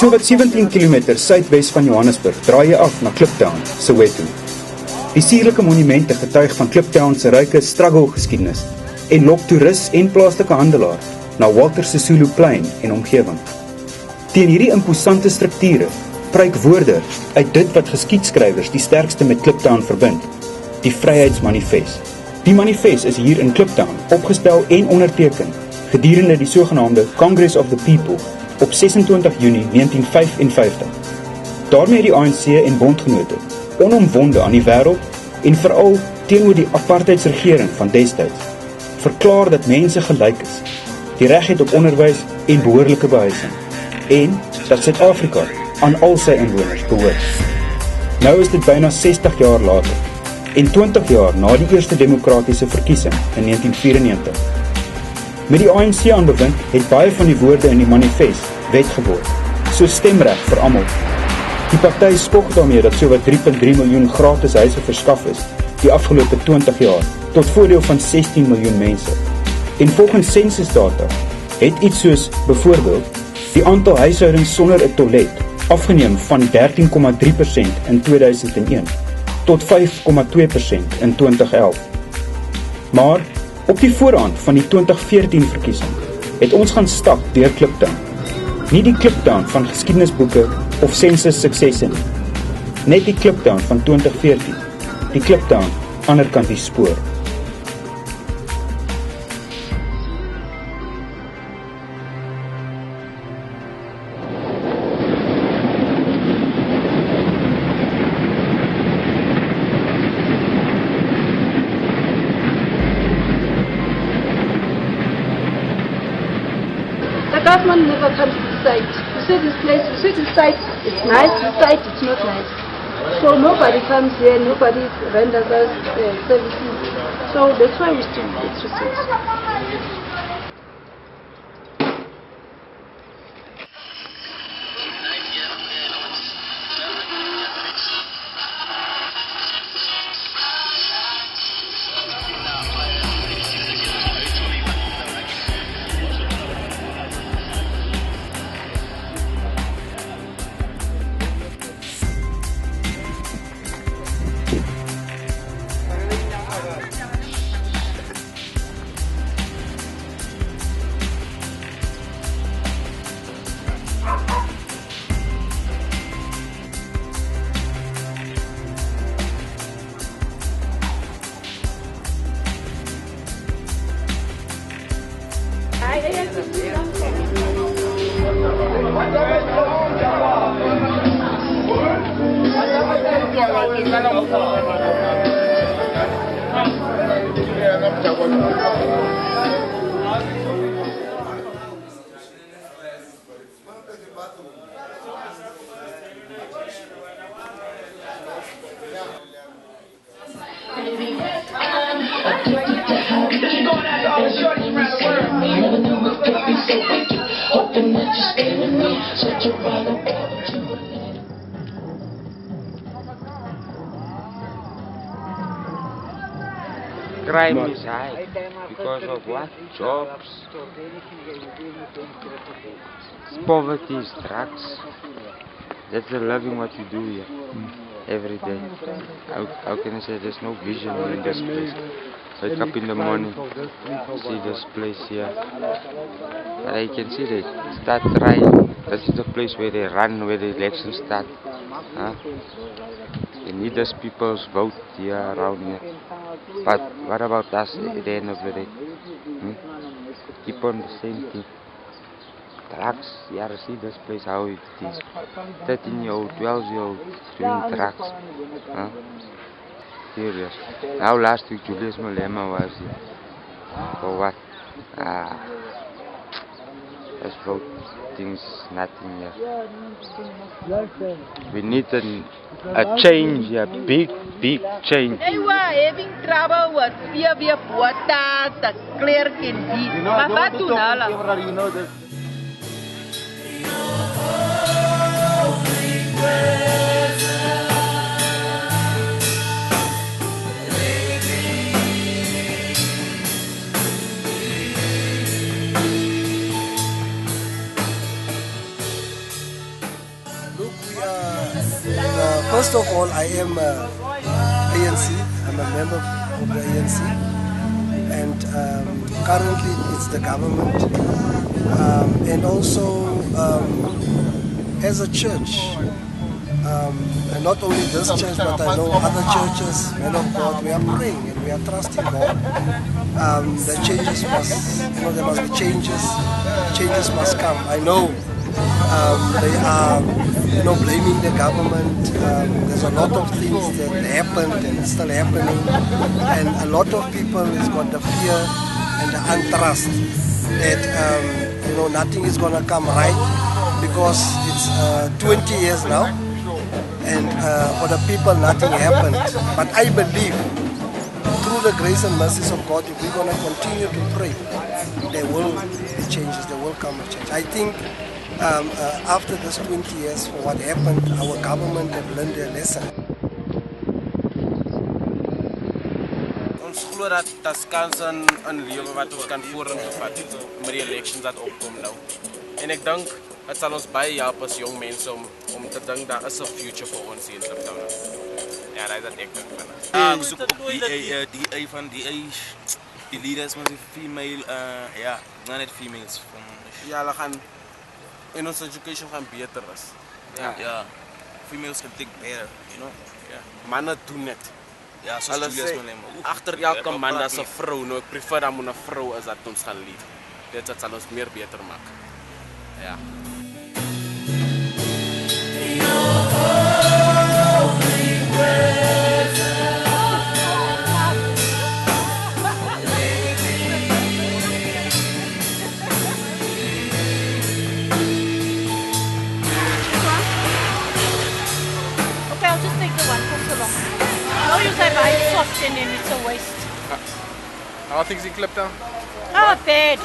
So wat 17 km suidwes van Johannesburg draai jy af na Kliptown, Soweto. Die sierlike monumente getuig van Kliptown se ryke struggle geskiedenis en lok toerist en plaaslike handelaar na Walter Sisulu Plein en omgewing. Teen hierdie imposante strukture pryk woorde uit dit wat geskiedskrywers die sterkste met Kliptown verbind, die Vryheidsmanifest. Die manifest is hier in Kliptown opgestel en onderteken gedurende die sogenaamde Congress of the People op 26 Junie 1955. Daarmee het die ANC en bondgenote onomwonde aan die wêreld en veral teenoor die apartheidsregering van destyds verklaar dat mense gelyk is, die reg het op onderwys en behoorlike behuising en dat Suid-Afrika aan al sy inwoners behoort. Nou is dit byna 60 jaar later en 20 jaar na die eerste demokratiese verkiesing in 1994. Met die ANC aan bewind het baie van die woorde in die manifest wet geword, so stemreg vir almal. Die party spog daarmee dat sowat 3.3 miljoen gratis huise verskaf is die afgelope 20 jaar tot voordeel van 16 miljoen mense. En volgens sensusdata het iets soos byvoorbeeld die aantal huishoudings sonder 'n toilet afgeneem van 13,3% in 2001 tot 5,2% in 2011. Maar op die voorhand van die 2014 verkiesing het ons gaan stap deur Kliptown. Nie die Kliptown van geskiedenisboeke of sensus suksesse nie. Net die Kliptown van 2014. Die Kliptown ander kant die spoor. The government never comes to the site. You see this place, you see this site, it's nice, this site, it's not nice. So nobody comes here, nobody renders us services. So that's why we still electricity. Crime is high because of what? Jobs. Poverty is drugs. That's the living what you do here every day. How can I say there's no vision in this place? Wake up in the morning, see this place here. But I can see they start trying. This is the place where they run, where the elections start. Huh? They need us people's vote here around here. But what about us at the end of the day? Keep on the same thing. Drugs, yeah, see this place how it is. 13-year-old, 12-year-old doing drugs. Huh? Serious. Now last week Julius Malema was here. For what? Let's vote things, nothing here. We need a change, a big change. They were having trouble with severe water, the clear can be. You know this. First of all, I am ANC. I'm a member of the ANC, and currently it's the government. And also, as a church, and not only this church, but I know other churches, men of God, we are praying and we are trusting God. The changes must, there must be changes. Changes must come. I know they are, blaming the government. There's a lot of things that happened and still happening, and a lot of people has got the fear and the untrust that nothing is gonna come right because it's 20 years now, and for the people nothing happened. But I believe through the grace and mercies of God, if we're gonna continue to pray, there will be changes. There will come a change. I think. After this 20 years for what happened, our government have learned their lesson. Ons glo dat daar's kans in lewe wat ons kan vorentoe vat met die elections wat opkom nou. En ek dink dit sal ons baie help as jong mense om te dink daar is 'n future vir ons hier in Kliptown. Ja, dat is wat ek dink van. Ek soek op die van die leaders met die female, not net females. Ja, hulle gaan en ons education gaan beter is. Ja. Females can think better, Ja. Manne doen dit. Ja, soos Hulle Julius sê, Malema. agter elke man daar's 'n vrou. Nou ek prefer dat 'n vrou is dat ons gaan lead. Dit sal ons meer beter maak. Ja. I'll just take the one for so long. No use I buy it soft and then it's a waste. How are things in Kliptown? Oh, bad.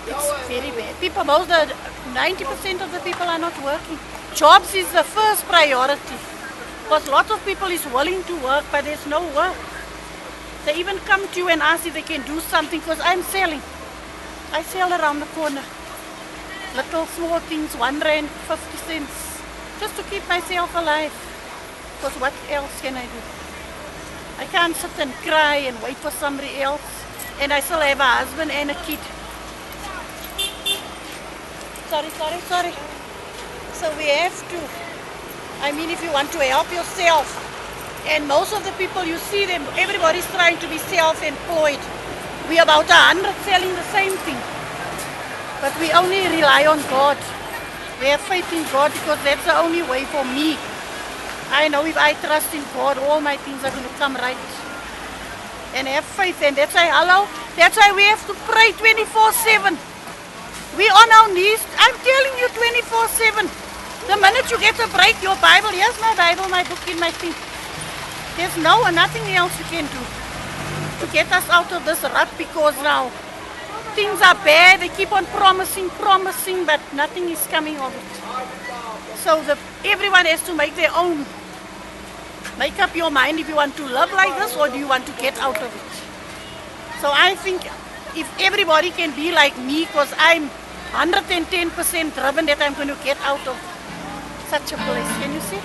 It's very bad. People, 90% of the people are not working. Jobs is the first priority. Because lots of people is willing to work, but there's no work. They even come to you and ask if they can do something because I'm selling. I sell around the corner. Little small things, R1.50, just to keep myself alive. Because what else can I do? I can't sit and cry and wait for somebody else. And I still have a husband and a kid. Sorry. So we have to, if you want to help yourself, and most of the people you see them, everybody's trying to be self-employed. We about 100 selling the same thing. But we only rely on God. We have faith in God because that's the only way for me. I know if I trust in God, all my things are going to come right. And have faith, and that's why we have to pray 24/7. We on our knees, I'm telling you 24/7. The minute you get a break, your Bible, here's my Bible, my book in my thing. There's nothing else you can do to get us out of this rut because now things are bad. They keep on promising, but nothing is coming of it. So everyone has to make their own. Make up your mind if you want to live like this or do you want to get out of it. So I think if everybody can be like me, because I'm 110% driven that I'm going to get out of such a place. Can you see?